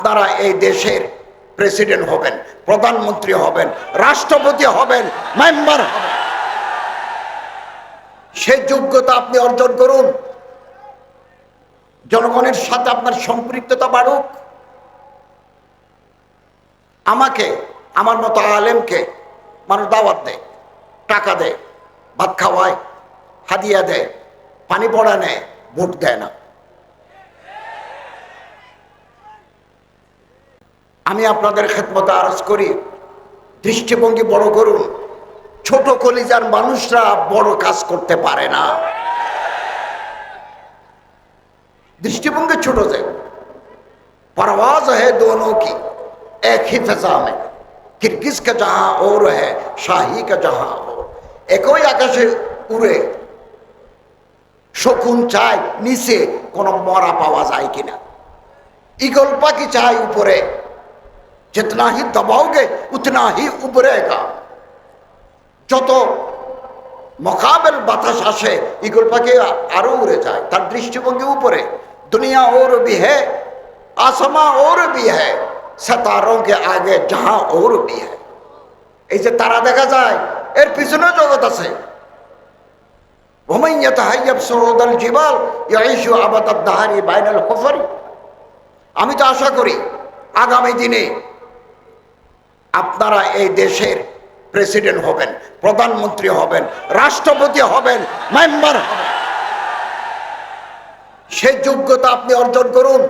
আপনারা এই দেশের প্রেসিডেন্ট হবেন, প্রধানমন্ত্রী হবেন, রাষ্ট্রপতি হবেন, মেম্বার হবেন, সেই যোগ্যতা আপনি অর্জন করুন। জনগণের সাথে আপনার সম্পৃক্ততা বাড়ুক। আমাকে, আমার মতো আলেমকে মানুষ দাওয়াত দেয়, টাকা দেয়, ভাত খাওয়ায়, হাদিয়া দেয়, পানি পড়া নেয়, ভোট দেয় না। আমি আপনাদের খেদমতে আরজ করি, দৃষ্টিভঙ্গি বড় করুন। ছোট কলিজার মানুষরা বড় কাজ করতে পারে না। दृष्टिभंगी छोटो से परवाज है दोनों की एक ही फिजा में, किरगिज का जहां और है शाही का जहां और। একই আকাশে উড়ে শকুন চায় নিচে কোন মরা পাওয়া যায় কিনা। ঈগল পাখি চায় উপরে, जितना ही दबाओगे उतना ही उभरेगा। যত মোকাবেল বাতাস আসে ঈগল পাখি আরো উড়ে যায়, তার দৃষ্টিভঙ্গি উপরে। दुनिया और भी है, आसमां और भी है, सितारों के आगे जहां और भी है। এই যে তারা দেখা যায়, এর পিছনে জগৎ আছে। ومن يتهيب صعود الجبال يعيش أبد الدهر بين الحفر। আমি তো আশা করি আগামী দিনে আপনারা এই দেশের প্রেসিডেন্ট হবেন, প্রধানমন্ত্রী হবেন, রাষ্ট্রপতি হবেন, মেম্বার হবেন, সেই যোগ্যতা আপনি অর্জন করুন।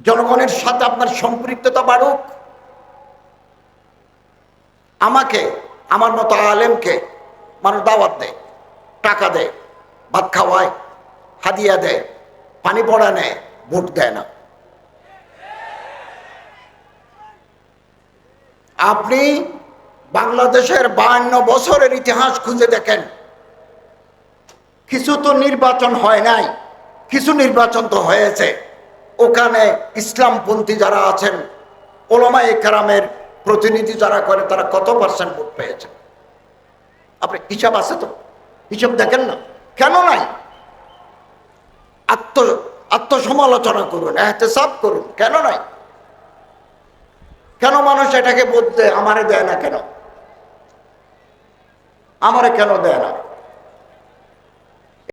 জনগণের সাথে আপনার সম্পৃক্ততা বাড়ুক। আমাকে, আমার মতো আলেমকে মানুষ দাওয়াত দেয়, টাকা দেয়, ভাত খাওয়ায়, হাদিয়া দেয়, পানি পড়া নেয়, ভোট দেয় না। আপনি বাংলাদেশের 52 বছরের ইতিহাস খুঁজে দেখেন, কিছু তো নির্বাচন হয় নাই, কিছু নির্বাচন তো হয়েছে। ওখানে ইসলামপন্থী যারা আছেন, ওলামায়ে কেরামের প্রতিনিধি যারা করে, তারা কত পার্সেন্ট ভোট পেয়েছে? আপনি হিসাব আছে তো? হিসাব দেখেন না, কেন নাই? আত্মসমালোচনা করুন, এহতেসাব করুন, কেন নাই? কেন মানুষ এটাকে বলতে আমারে দেয় না? কেন আমারে কেন দেয় না?